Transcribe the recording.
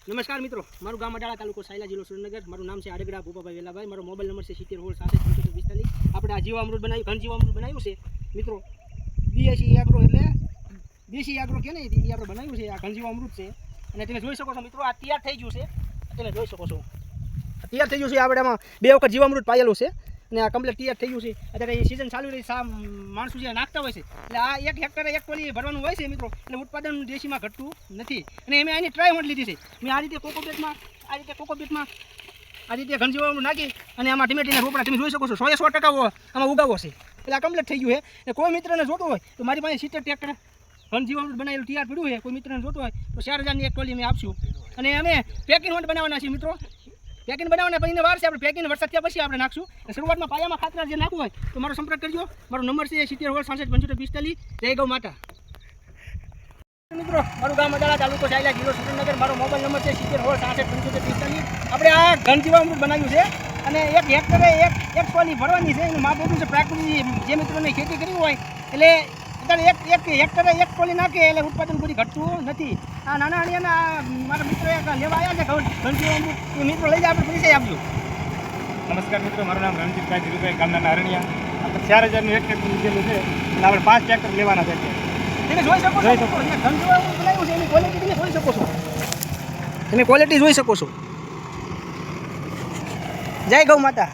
નમસ્કાર મિત્રો, મારું ગામ અડાળા, તાલુકો સાયલા, જિલ્લો સુરેન્દ્રનગર. મારું નામ છે આડગડા ભૂપાભાઈ વેલાભાઈ. મારો મોબાઈલ નંબર છે 70/60 આપણે આ જીવામૃત બનાવ્યું, ઘન જીવામૃત બનાવ્યું છે મિત્રો. દેશી એગ્રો એટલે દેશી એગ્રો કે નહીં, એ આપણે બનાવ્યું છે. આ ઘન જીવામૃત છે અને તમે જોઈ શકો છો મિત્રો, આ તૈયાર થઈ ગયું છે. તમે જોઈ શકો છો તૈયાર થઈ ગયું છે. આપણે આમાં 2 વખત જીવામૃત પાયેલું છે અને આ કમ્પ્લીટ તૈયાર થઈ ગયું છે. અત્યારે એ સિઝન ચાલુ રહી, માણસો જે નાખતા હોય છે એટલે આ 1 હેક્ટરે 1 ટોલી ભરવાનું હોય છે મિત્રો. એટલે ઉત્પાદન દેશીમાં ઘટતું નથી. અને મેં આની ટ્રાય મોડ લીધી છે. મેં આ રીતે કોકોપીટમાં આ રીતે ઘન જીવામૃત નાખી અને આમાં ટીમેટીના રોપડા તમે જોઈ શકો છો 100% આમાં ઉગાવો છે. એટલે આ કમ્પ્લીટ થઈ ગયું છે. કોઈ મિત્રને જોતું હોય તો મારી પાસે 70 ટ્રેક્ટર ઘન જીવામૃત બનાવેલું તૈયાર પડ્યું છે. કોઈ મિત્રને જોતું હોય તો 4000ની 1 ટોલી અમે આપશું. અને અમે પેકિંગ માટે બનાવવાના છીએ મિત્રો. પેકિંગ બનાવવાના પછી વાર છે, આપણે પેકિંગ વરસાદ થયા પછી આપણે નાખશું. શરૂઆતમાં પાયામાં ખાતર જે નાખવું હોય તો મારો સંપર્ક કરજો. મારો નંબર છે 70/60 જય ગૌ માતા. મિત્રો, મારું ગામ અડાળા, તાલુકો સાયલા, જિલ્લો સુરેન્દ્રનગર. મારો મોબાઈલ નંબર છે 70/60 આપણે આ ઘન જીવામૃત બનાવ્યું છે અને 1 હેક્ટરે 1 ટોલી ભરવાની છે. એનું માપ એટલું છે, પ્રાકૃતિક જે મિત્રોને ખેતી કરવી હોય એટલે અત્યારે 1 હેક્ટરે 1 ટોલી નાખે એટલે ઉત્પાદન પૂરી ઘટતું નથી. આ નાના અણિયાના મારા મિત્રો લેવા આવ્યા છે ઘન જીવામૃત, એ મિત્રો લઈ જાય, આપણે પરિચય આપજો. નમસ્કાર મિત્રો, મારું નામ રણજીતભાઈ ધીરુભાઈ, ગામના અરણિયા. આપણે 4000નું 1 ટ્રેક્ટર લીધેલું છે અને આપણે 5 ટ્રેક્ટર લેવાના છે. તમે જોઈ શકો છો ઘન જીવામૃત બનાવ્યું છે, એની ક્વોલિટી તમે જોઈ શકો છો. તમે ક્વોલિટી જોઈ શકો છો. જય ગૌ માતા.